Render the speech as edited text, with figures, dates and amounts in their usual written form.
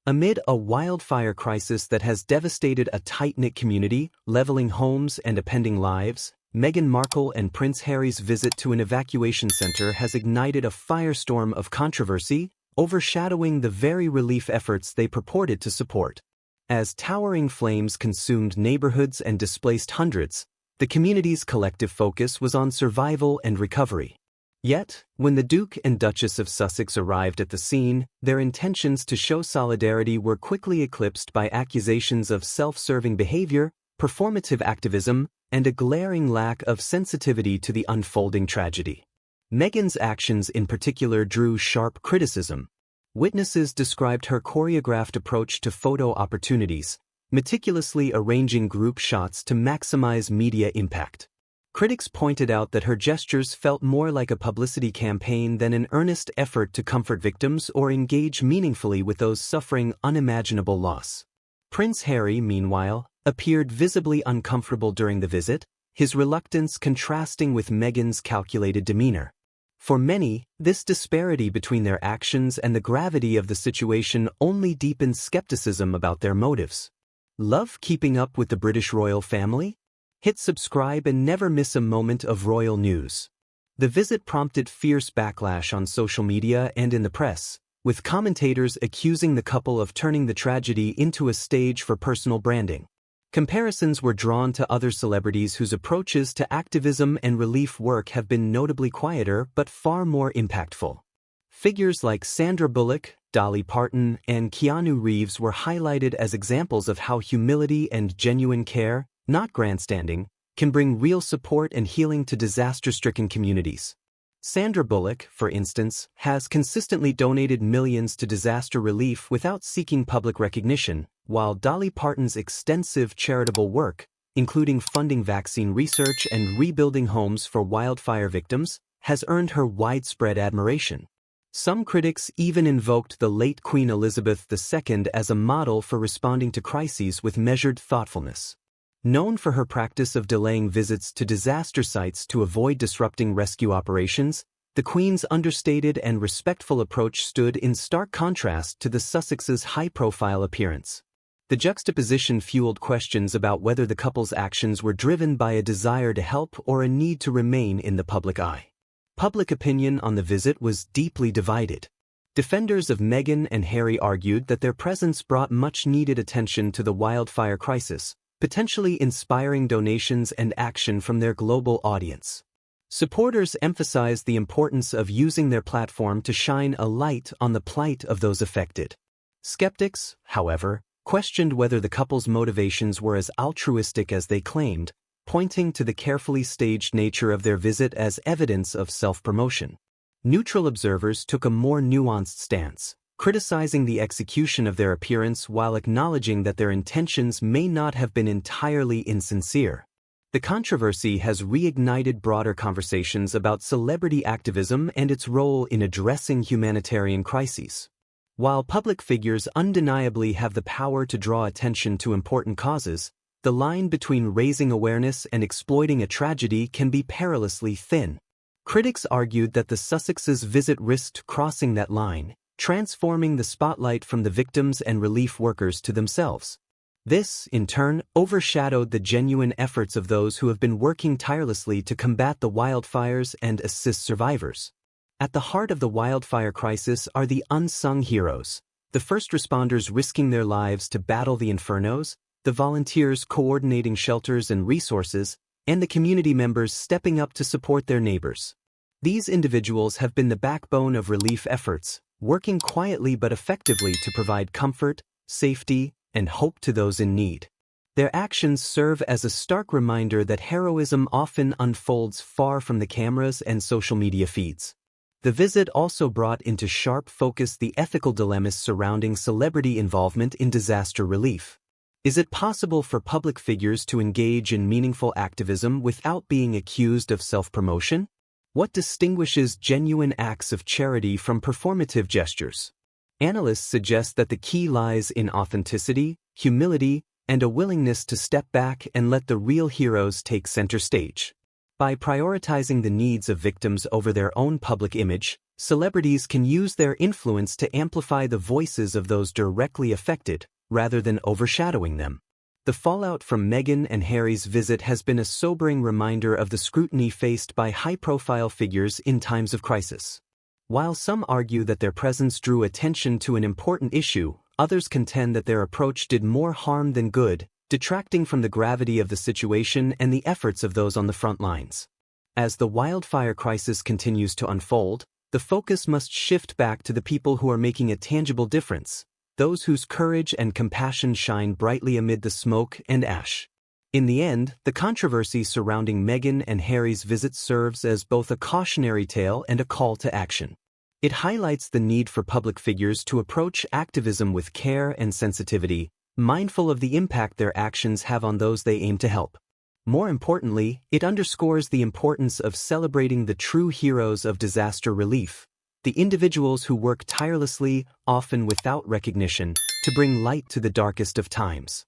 Amid a wildfire crisis that has devastated a tight-knit community, leveling homes and upending lives, Meghan Markle and Prince Harry's visit to an evacuation center has ignited a firestorm of controversy, overshadowing the very relief efforts they purported to support. As towering flames consumed neighborhoods and displaced hundreds, the community's collective focus was on survival and recovery. Yet, when the Duke and Duchess of Sussex arrived at the scene, their intentions to show solidarity were quickly eclipsed by accusations of self-serving behavior, performative activism, and a glaring lack of sensitivity to the unfolding tragedy. Meghan's actions in particular drew sharp criticism. Witnesses described her choreographed approach to photo opportunities, meticulously arranging group shots to maximize media impact. Critics pointed out that her gestures felt more like a publicity campaign than an earnest effort to comfort victims or engage meaningfully with those suffering unimaginable loss. Prince Harry, meanwhile, appeared visibly uncomfortable during the visit, his reluctance contrasting with Meghan's calculated demeanor. For many, this disparity between their actions and the gravity of the situation only deepened skepticism about their motives. Love keeping up with the British royal family? Hit subscribe and never miss a moment of royal news. The visit prompted fierce backlash on social media and in the press, with commentators accusing the couple of turning the tragedy into a stage for personal branding. Comparisons were drawn to other celebrities whose approaches to activism and relief work have been notably quieter but far more impactful. Figures like Sandra Bullock, Dolly Parton, and Keanu Reeves were highlighted as examples of how humility and genuine care, not grandstanding, can bring real support and healing to disaster-stricken communities. Sandra Bullock, for instance, has consistently donated millions to disaster relief without seeking public recognition, while Dolly Parton's extensive charitable work, including funding vaccine research and rebuilding homes for wildfire victims, has earned her widespread admiration. Some critics even invoked the late Queen Elizabeth II as a model for responding to crises with measured thoughtfulness. Known for her practice of delaying visits to disaster sites to avoid disrupting rescue operations, the Queen's understated and respectful approach stood in stark contrast to the Sussex's high-profile appearance. The juxtaposition fueled questions about whether the couple's actions were driven by a desire to help or a need to remain in the public eye. Public opinion on the visit was deeply divided. Defenders of Meghan and Harry argued that their presence brought much-needed attention to the wildfire crisis, potentially inspiring donations and action from their global audience. Supporters emphasized the importance of using their platform to shine a light on the plight of those affected. Skeptics, however, questioned whether the couple's motivations were as altruistic as they claimed, pointing to the carefully staged nature of their visit as evidence of self-promotion. Neutral observers took a more nuanced stance, criticizing the execution of their appearance while acknowledging that their intentions may not have been entirely insincere. The controversy has reignited broader conversations about celebrity activism and its role in addressing humanitarian crises. While public figures undeniably have the power to draw attention to important causes, the line between raising awareness and exploiting a tragedy can be perilously thin. Critics argued that the Sussexes' visit risked crossing that line, transforming the spotlight from the victims and relief workers to themselves. This, in turn, overshadowed the genuine efforts of those who have been working tirelessly to combat the wildfires and assist survivors. At the heart of the wildfire crisis are the unsung heroes, the first responders risking their lives to battle the infernos, the volunteers coordinating shelters and resources, and the community members stepping up to support their neighbors. These individuals have been the backbone of relief efforts, working quietly but effectively to provide comfort, safety, and hope to those in need. Their actions serve as a stark reminder that heroism often unfolds far from the cameras and social media feeds. The visit also brought into sharp focus the ethical dilemmas surrounding celebrity involvement in disaster relief. Is it possible for public figures to engage in meaningful activism without being accused of self-promotion? What distinguishes genuine acts of charity from performative gestures? Analysts suggest that the key lies in authenticity, humility, and a willingness to step back and let the real heroes take center stage. By prioritizing the needs of victims over their own public image, Celebrities can use their influence to amplify the voices of those directly affected, rather than overshadowing them. The fallout from Meghan and Harry's visit has been a sobering reminder of the scrutiny faced by high-profile figures in times of crisis. While some argue that their presence drew attention to an important issue, others contend that their approach did more harm than good, detracting from the gravity of the situation and the efforts of those on the front lines. As the wildfire crisis continues to unfold, the focus must shift back to the people who are making a tangible difference, those whose courage and compassion shine brightly amid the smoke and ash. In the end, the controversy surrounding Meghan and Harry's visit serves as both a cautionary tale and a call to action. It highlights the need for public figures to approach activism with care and sensitivity, mindful of the impact their actions have on those they aim to help. More importantly, it underscores the importance of celebrating the true heroes of disaster relief, the individuals who work tirelessly, often without recognition, to bring light to the darkest of times.